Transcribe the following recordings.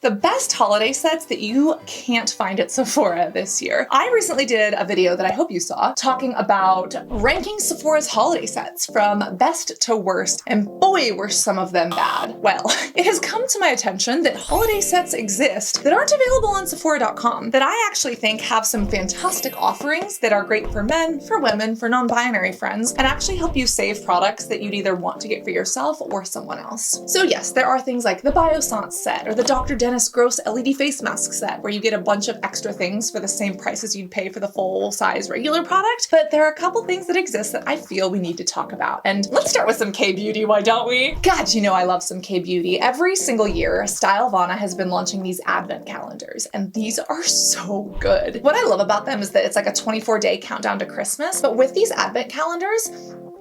The best holiday sets that you can't find at Sephora this year. I recently did a video that I hope you saw talking about ranking Sephora's holiday sets from best to worst, and boy, were some of them bad. Well, it has come to my attention that holiday sets exist that aren't available on Sephora.com that I actually think have some fantastic offerings that are great for men, for women, for non-binary friends, and actually help you save products that you'd either want to get for yourself or someone else. So yes, there are things like the Bankson set or the Dr. Dennis Gross LED face mask set where you get a bunch of extra things for the same price as you'd pay for the full-size regular product, but there are a couple things that exist that I feel we need to talk about. And let's start with some K-beauty, why don't we? God, you know I love some K-beauty. Every single year, Stylevanna has been launching these advent calendars, and these are so good. What I love about them is that it's like a 24-day countdown to Christmas, but with these advent calendars,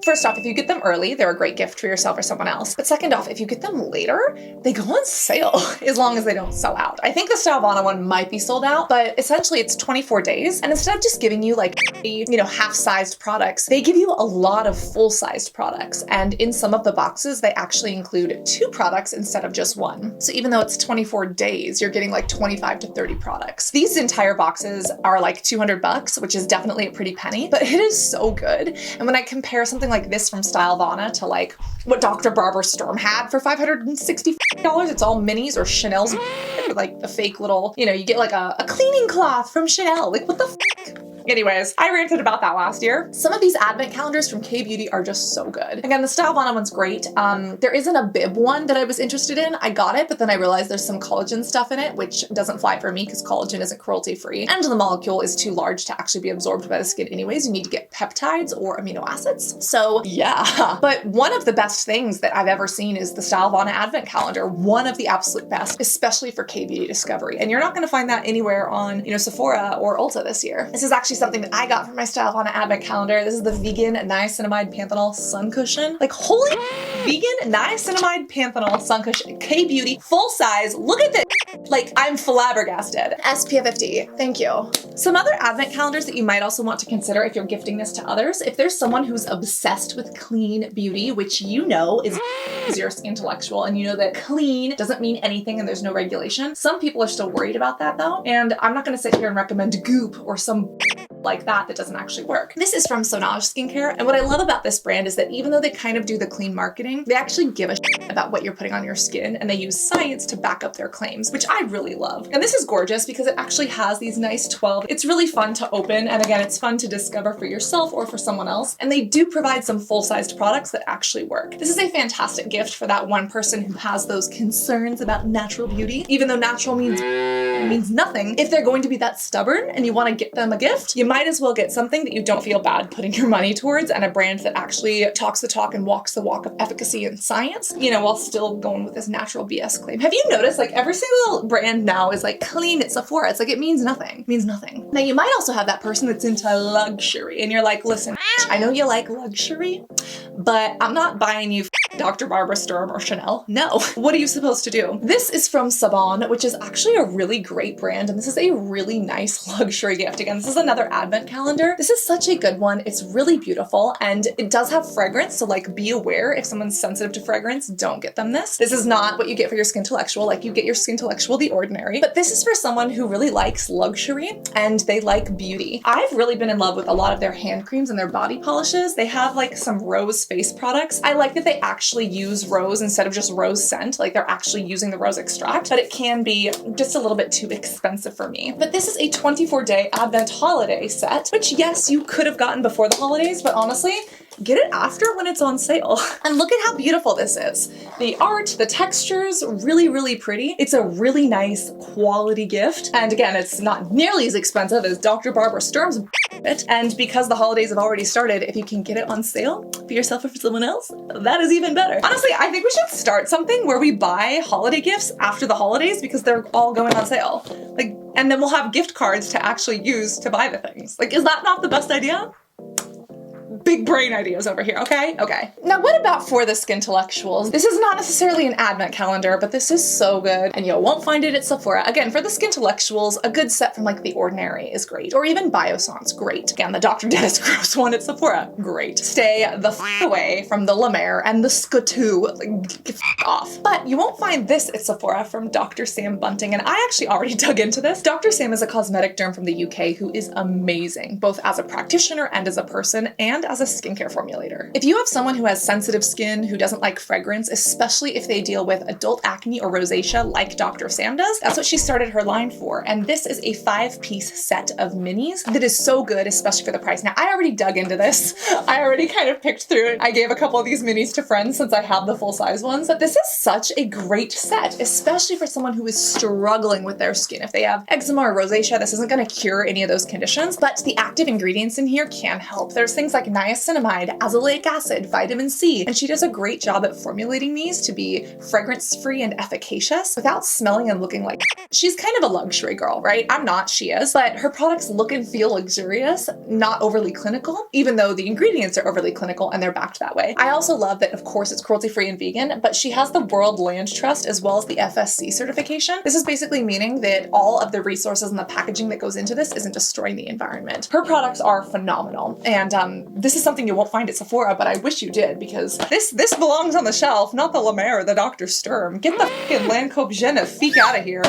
first off, if you get them early, they're a great gift for yourself or someone else. But second off, if you get them later, they go on sale as long as they don't sell out. I think the Stylevanna one might be sold out, but essentially it's 24 days. And instead of just giving you like, half-sized products, they give you a lot of full-sized products. And in some of the boxes, they actually include 2 products instead of just 1. So even though it's 24 days, you're getting like 25 to 30 products. These entire boxes are like $200, which is definitely a pretty penny, but it is so good. And when I compare something like this from Stylevanna to like what Dr. Barbara Sturm had for $560, it's all minis or Chanel's with like a fake little, you get like a cleaning cloth from Chanel. Like what the f? Anyways, I ranted about that last year. Some of these advent calendars from K-beauty are just so good. Again, the Stylevanna one's great. There isn't a bib one that I was interested in. I got it, but then I realized there's some collagen stuff in it, which doesn't fly for me because collagen isn't cruelty-free. And the molecule is too large to actually be absorbed by the skin anyways. You need to get peptides or amino acids. So yeah, but one of the best things that I've ever seen is the Stylevanna advent calendar. One of the absolute best, especially for K-beauty discovery. And you're not gonna find that anywhere on, Sephora or Ulta this year. This is actually something that I got from my Stylevanna advent calendar. This is the vegan niacinamide panthenol sun cushion. Like holy vegan niacinamide panthenol sun cushion, K-beauty, full size. Look at this. Like I'm flabbergasted. SPF 50, thank you. Some other advent calendars that you might also want to consider if you're gifting this to others. If there's someone who's obsessed with clean beauty, which is your Skintellectual, and you know that clean doesn't mean anything and there's no regulation. Some people are still worried about that though. And I'm not gonna sit here and recommend Goop or some like that doesn't actually work. This is from Sonage Skincare, and what I love about this brand is that even though they kind of do the clean marketing, they actually give a shit about what you're putting on your skin, and they use science to back up their claims, which I really love. And this is gorgeous because it actually has these nice 12. It's really fun to open, and again, it's fun to discover for yourself or for someone else, and they do provide some full-sized products that actually work. This is a fantastic gift for that one person who has those concerns about natural beauty, even though natural means nothing. If they're going to be that stubborn and you want to get them a gift, you might as well get something that you don't feel bad putting your money towards, and a brand that actually talks the talk and walks the walk of efficacy and science, while still going with this natural BS claim. Have you noticed like every single brand now is like clean at Sephora? It's like it means nothing. It means nothing. Now you might also have that person that's into luxury and you're like, listen, I know you like luxury, but I'm not buying you Dr. Barbara Sturm or Chanel. No. What are you supposed to do? This is from Saban, which is actually a really great brand, and this is a really nice luxury gift. Again, this is another advent calendar. This is such a good one. It's really beautiful, and it does have fragrance, so like be aware if someone's sensitive to fragrance, don't get them this. This is not what you get for your Skintellectual. Like you get your Skintellectual the Ordinary, but this is for someone who really likes luxury and they like beauty. I've really been in love with a lot of their hand creams and their body polishes. They have like some rose face products. I like that they actually use rose instead of just rose scent. Like they're actually using the rose extract, but it can be just a little bit too expensive for me. But this is a 24-day advent holiday set, which yes, you could have gotten before the holidays, but honestly, get it after when it's on sale. And look at how beautiful this is. The art, the textures, really, really pretty. It's a really nice quality gift. And again, it's not nearly as expensive as Dr. Barbara Sturm's it. And because the holidays have already started, if you can get it on sale for yourself or for someone else, that is even better. Honestly, I think we should start something where we buy holiday gifts after the holidays because they're all going on sale. Like, and then we'll have gift cards to actually use to buy the things. Like, is that not the best idea? big brain ideas over here, okay? Okay. Now what about for the Skintellectuals? This is not necessarily an advent calendar, but this is so good, and you won't find it at Sephora. Again, for the Skintellectuals, a good set from like the Ordinary is great, or even Biossance, great. Again, the Dr. Dennis Gross one at Sephora, great. Stay the f away from the La Mer and the Skatu, like, get off. But you won't find this at Sephora from Dr. Sam Bunting, and I actually already dug into this. Dr. Sam is a cosmetic derm from the UK who is amazing, both as a practitioner and as a person, and as a skincare formulator. If you have someone who has sensitive skin, who doesn't like fragrance, especially if they deal with adult acne or rosacea like Dr. Sam does, that's what she started her line for. And this is a 5-piece set of minis that is so good, especially for the price. Now, I already dug into this. I already kind of picked through it. I gave a couple of these minis to friends since I have the full-size ones, but this is such a great set, especially for someone who is struggling with their skin. If they have eczema or rosacea, this isn't going to cure any of those conditions, but the active ingredients in here can help. There's things like niacinamide, azelaic acid, vitamin C, and she does a great job at formulating these to be fragrance-free and efficacious without smelling and looking like she's kind of a luxury girl, right? I'm not, she is, but her products look and feel luxurious, not overly clinical, even though the ingredients are overly clinical and they're backed that way. I also love that, of course, it's cruelty-free and vegan, but she has the World Land Trust as well as the FSC certification. This is basically meaning that all of the resources and the packaging that goes into this isn't destroying the environment. Her products are phenomenal, and this is something you won't find at Sephora, but I wish you did, because this belongs on the shelf, not the La Mer or the Dr. Sturm. Get the fucking Lancôme Genevieve out of here.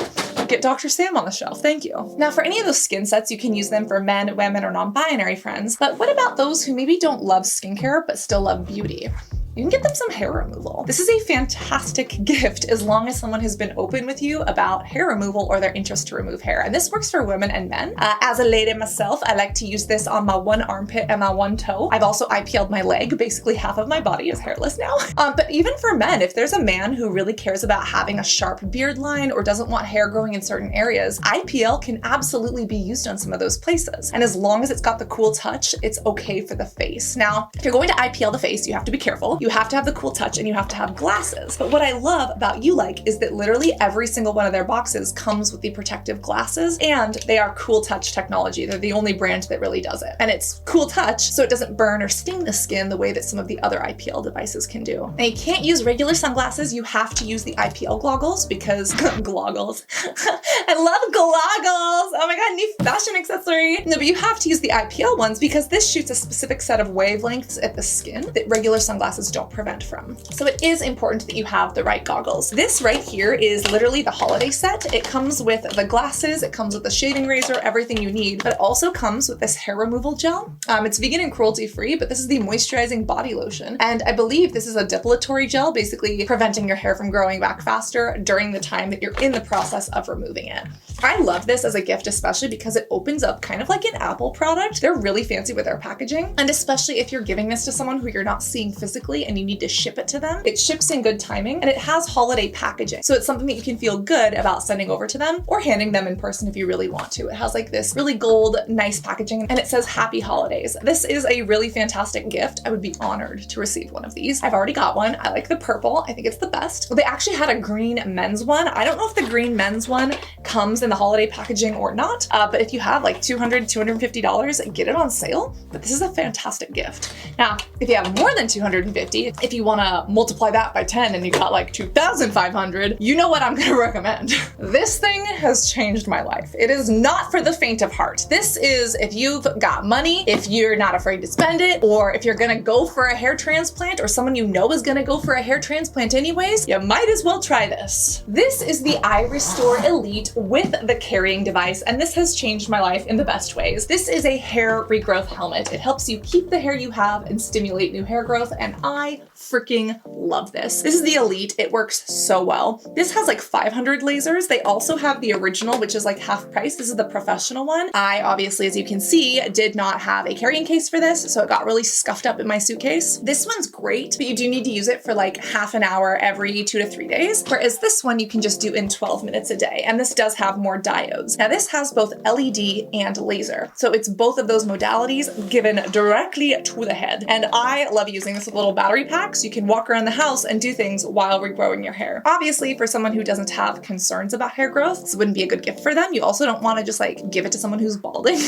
Get Dr. Sam on the shelf, thank you. Now for any of those skin sets, you can use them for men, women, or non-binary friends, but what about those who maybe don't love skincare but still love beauty? You can get them some hair removal. This is a fantastic gift as long as someone has been open with you about hair removal or their interest to remove hair. And this works for women and men. As a lady myself, I like to use this on my one armpit and my one toe. I've also IPL'd my leg. Basically half of my body is hairless now. But even for men, if there's a man who really cares about having a sharp beard line or doesn't want hair growing in certain areas, IPL can absolutely be used on some of those places. And as long as it's got the cool touch, it's okay for the face. Now, if you're going to IPL the face, you have to be careful. You have to have the cool touch and you have to have glasses. But what I love about YouLike is that literally every single one of their boxes comes with the protective glasses, and they are cool touch technology. They're the only brand that really does it. And it's cool touch, so it doesn't burn or sting the skin the way that some of the other IPL devices can do. Now you can't use regular sunglasses. You have to use the IPL goggles because goggles. I love goggles. Oh my God, new fashion accessory. No, but you have to use the IPL ones because this shoots a specific set of wavelengths at the skin that regular sunglasses don't prevent from. So it is important that you have the right goggles. This right here is literally the holiday set. It comes with the glasses, it comes with the shaving razor, everything you need, but it also comes with this hair removal gel. It's vegan and cruelty free, but this is the moisturizing body lotion. And I believe this is a depilatory gel, basically preventing your hair from growing back faster during the time that you're in the process of removing it. I love this as a gift, especially because it opens up kind of like an Apple product. They're really fancy with their packaging. And especially if you're giving this to someone who you're not seeing physically and you need to ship it to them, it ships in good timing and it has holiday packaging. So it's something that you can feel good about sending over to them or handing them in person if you really want to. It has like this really gold, nice packaging and it says Happy Holidays. This is a really fantastic gift. I would be honored to receive one of these. I've already got one. I like the purple. I think it's the best. They actually had a green men's one. I don't know if the green men's one comes in the holiday packaging or not, but if you have like $200, $250, get it on sale. But this is a fantastic gift. Now, if you have more than $250, if you want to multiply that by 10 and you got like 2,500, you know what I'm going to recommend. This thing has changed my life. It is not for the faint of heart. This is if you've got money, if you're not afraid to spend it, or if you're going to go for a hair transplant or someone you know is going to go for a hair transplant anyways, you might as well try this. This is the Eye Restore Elite with the carrying device, and this has changed my life in the best ways. This is a hair regrowth helmet. It helps you keep the hair you have and stimulate new hair growth, and I freaking love this. This is the Elite. It works so well. This has like 500 lasers. They also have the original, which is like half price. This is the professional one. I obviously, as you can see, did not have a carrying case for this, so it got really scuffed up in my suitcase. This one's great, but you do need to use it for like half an hour every 2 to 3 days, whereas this one you can just do in 12 minutes a day. And this does does have more diodes. Now this has both LED and laser. So it's both of those modalities given directly to the head. And I love using this with little battery packs. You can walk around the house and do things while regrowing your hair. Obviously, for someone who doesn't have concerns about hair growth, this wouldn't be a good gift for them. You also don't want to just like give it to someone who's balding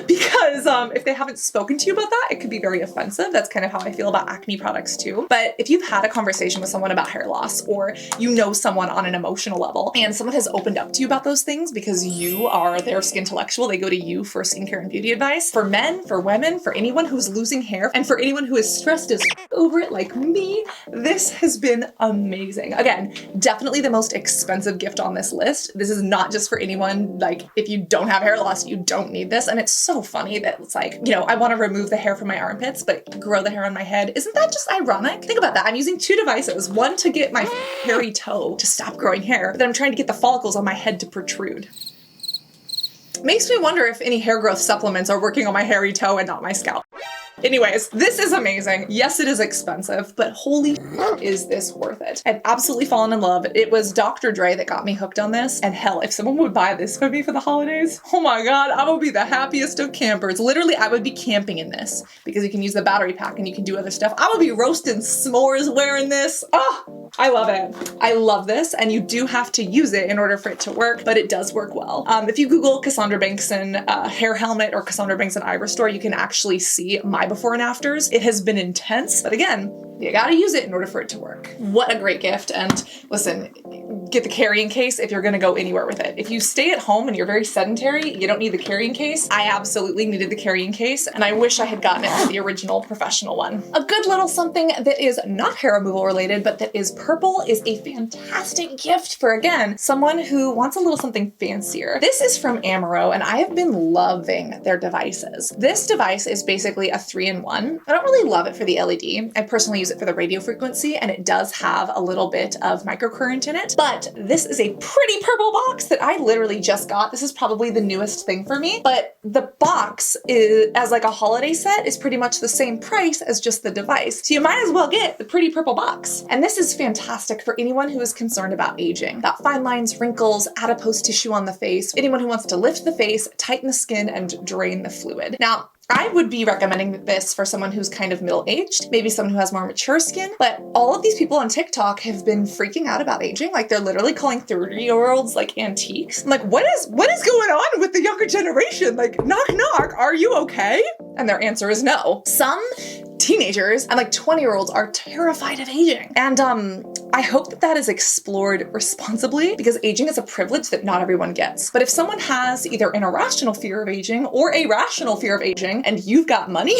because if they haven't spoken to you about that, it could be very offensive. That's kind of how I feel about acne products too. But if you've had a conversation with someone about hair loss, or you know someone on an emotional level and someone has opened up to you about those things because you are their Skintellectual, they go to you for skincare and beauty advice. For men, for women, for anyone who's losing hair, and for anyone who is stressed as over it like me, this has been amazing. Again, definitely the most expensive gift on this list. This is not just for anyone, like if you don't have hair loss, you don't need this. And it's so funny that it's like, you know, I want to remove the hair from my armpits, but grow the hair on my head. Isn't that just ironic? Think about that. I'm using two devices, one to get my hairy toe to stop growing hair, but then I'm trying to get the follicles on my head to protrude. Makes me wonder if any hair growth supplements are working on my hairy toe and not my scalp. Anyways, this is amazing. Yes, it is expensive, but holy is this worth it? I've absolutely fallen in love. It was Dr. Dre that got me hooked on this. And hell, if someone would buy this for me for the holidays, oh my God, I would be the happiest of campers. Literally, I would be camping in this because you can use the battery pack and you can do other stuff. I would be roasting s'mores wearing this. Oh, I love it. I love this. And you do have to use it in order for it to work, but it does work well. If you Google Cassandra Bankson hair helmet or Cassandra Bankson eye restore, you can actually see my before and afters. It has been intense, but again, you gotta use it in order for it to work. What a great gift. And listen, get the carrying case if you're gonna go anywhere with it. If you stay at home and you're very sedentary, you don't need the carrying case. I absolutely needed the carrying case, and I wish I had gotten it for the original professional one. A good little something that is not hair removal related, but that is purple is a fantastic gift for, again, someone who wants a little something fancier. This is from Amaro, and I have been loving their devices. This device is basically a 3-in-1. I don't really love it for the LED. I personally use it for the radio frequency, and it does have a little bit of microcurrent in it, but this is a pretty purple box that I literally just got. This is probably the newest thing for me, but the box is, as like a holiday set, is pretty much the same price as just the device. So you might as well get the pretty purple box. And this is fantastic for anyone who is concerned about aging. Got fine lines, wrinkles, adipose tissue on the face, anyone who wants to lift the face, tighten the skin, and drain the fluid. Now, I would be recommending this for someone who's kind of middle-aged, maybe someone who has more mature skin, but all of these people on TikTok have been freaking out about aging. Like they're literally calling 30-year-olds like antiques. I'm like, what is going on with the younger generation? Like, knock, knock, are you okay? And their answer is no. Some teenagers and like 20-year-olds are terrified of aging. And I hope that that is explored responsibly because aging is a privilege that not everyone gets. But if someone has either an irrational fear of aging or a rational fear of aging and you've got money,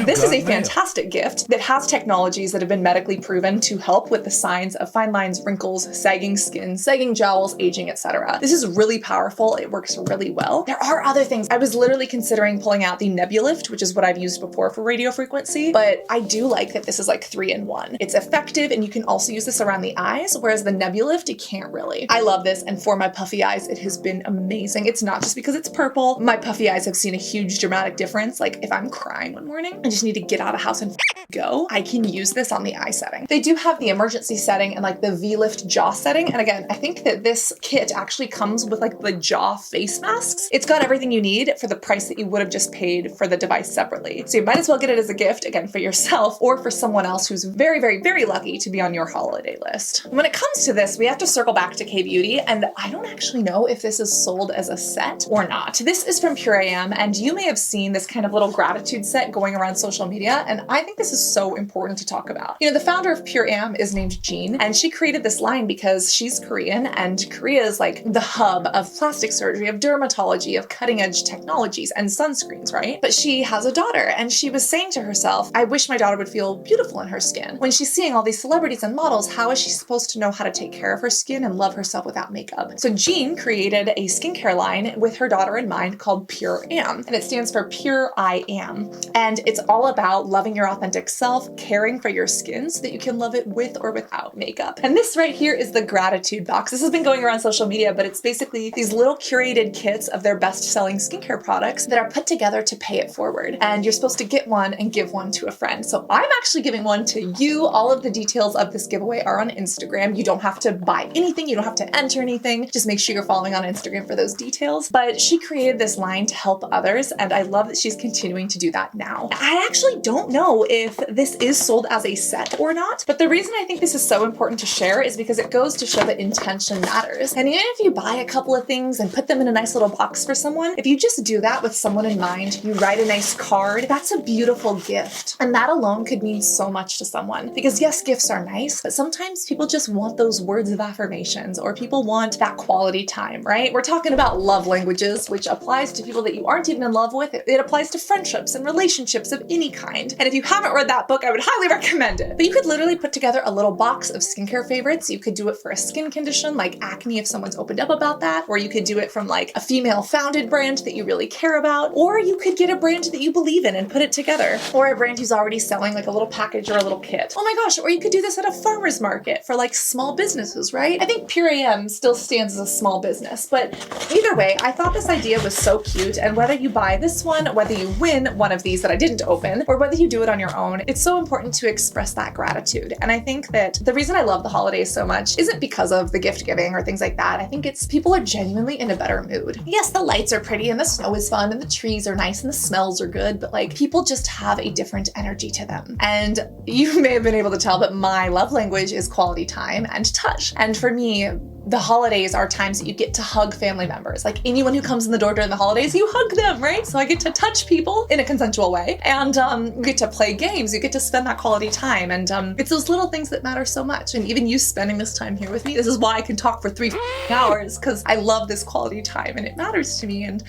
this is a fantastic gift that has technologies that have been medically proven to help with the signs of fine lines, wrinkles, sagging skin, sagging jowls, aging, etc. This is really powerful. It works really well. There are other things. I was literally considering pulling out the Nebulift, which is what I've used before for radio frequency, but I do like that this is like 3-in-1. It's effective and you can also use this around the eyes, whereas the Nebulift, you can't really. I love this, and for my puffy eyes, it has been amazing. It's not just because it's purple. My puffy eyes have seen a huge dramatic difference. Like if I'm crying one morning, I just need to get out of the house and go, I can use this on the eye setting. They do have the emergency setting and like the V-Lift jaw setting. And again, I think that this kit actually comes with like the jaw face masks. It's got everything you need for the price that you would have just paid for the device separately. So you might as well get it as a gift, again, for yourself or for someone else who's very, very, very lucky to be on your holiday list. When it comes to this, we have to circle back to K-Beauty, and I don't actually know if this is sold as a set or not. This is from Pure AM, and you may have seen this kind of little gratitude set going around social media, and I think this is so important to talk about. You know, the founder of Pure AM is named Jean, and she created this line because she's Korean, and Korea is like the hub of plastic surgery, of dermatology, of cutting-edge technologies and sunscreens, right? But she has a daughter, and she was saying to herself, I wish my daughter would feel beautiful in her skin. When she's seeing all these celebrities and models, how is she supposed to know how to take care of her skin and love herself without makeup? So Jean created a skincare line with her daughter in mind called Pure Am, and it stands for Pure I Am. And it's all about loving your authentic self, caring for your skin so that you can love it with or without makeup. And this right here is the gratitude box. This has been going around social media, but it's basically these little curated kits of their best-selling skincare products that are put together to pay it forward. And you're supposed to get one and give one to a friend. So I'm actually giving one to you. All of the details of this giveaway are on Instagram. You don't have to buy anything. You don't have to enter anything. Just make sure you're following on Instagram for those details. But she created this line to help others, and I love that she's continuing to do that now. I actually don't know if this is sold as a set or not, but the reason I think this is so important to share is because it goes to show that intention matters. And even if you buy a couple of things and put them in a nice little box for someone, if you just do that with someone in mind, you write a nice card, that's a beautiful gift. And that alone could mean so much to someone. Because yes, gifts are nice, but sometimes people just want those words of affirmations, or people want that quality time, right? We're talking about love languages, which applies to people that you aren't even in love with. It applies to friendships and relationships of any kind. And if you haven't read that book, I would highly recommend it. But you could literally put together a little box of skincare favorites. You could do it for a skin condition like acne if someone's opened up about that, or you could do it from like a female founded brand that you really care about, or you could get a brand that you believe in and put it together, or a brand who's already selling like a little package or a little kit. Oh my gosh, or you could do this at a farmer's market for like small businesses, right? I think Pure AM still stands as a small business, but either way, I thought this idea was so cute, and whether you buy this one, whether you win one of these that I didn't open, or whether you do it on your own, it's so important to express that gratitude. And I think that the reason I love the holidays so much isn't because of the gift giving or things like that. I think it's people are genuinely in a better mood. Yes, the lights are pretty and the snow is fun and the trees are nice and the smells are good, but like people just have a different energy to them. And you may have been able to tell, but my love language is quality time and touch. And for me, the holidays are times that you get to hug family members. Like anyone who comes in the door during the holidays, you hug them, right? So I get to touch people in a consensual way, and you get to play games, you get to spend that quality time, and it's those little things that matter so much. And even you spending this time here with me, this is why I can talk for 3 hours, because I love this quality time and it matters to me. And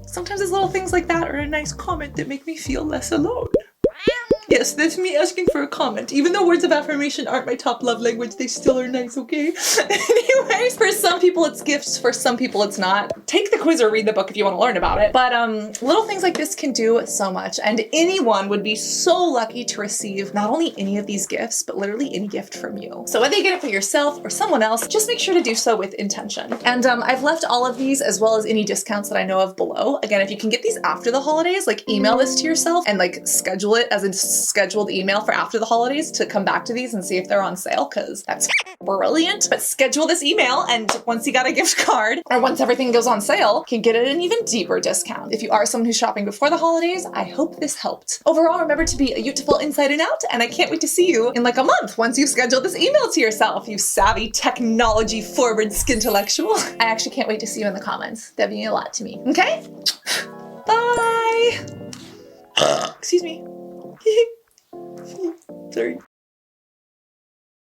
sometimes it's little things like that or a nice comment that make me feel less alone. Yes, that's me asking for a comment. Even though words of affirmation aren't my top love language, they still are nice, okay? Anyways, for some people it's gifts, for some people it's not. Take the quiz or read the book if you want to learn about it. But little things like this can do so much, and anyone would be so lucky to receive not only any of these gifts, but literally any gift from you. So whether you get it for yourself or someone else, just make sure to do so with intention. And I've left all of these as well as any discounts that I know of below. Again, if you can get these after the holidays, like email this to yourself and like schedule it as a scheduled email for after the holidays to come back to these and see if they're on sale, because that's brilliant. But schedule this email, and once you got a gift card, or once everything goes on sale, you can get it at an even deeper discount. If you are someone who's shopping before the holidays, I hope this helped. Overall, remember to be beautiful inside and out, and I can't wait to see you in like a month once you schedule this email to yourself, you savvy technology forward skintellectual. I actually can't wait to see you in the comments. That means a lot to me. Okay? Bye! Excuse me. Sorry.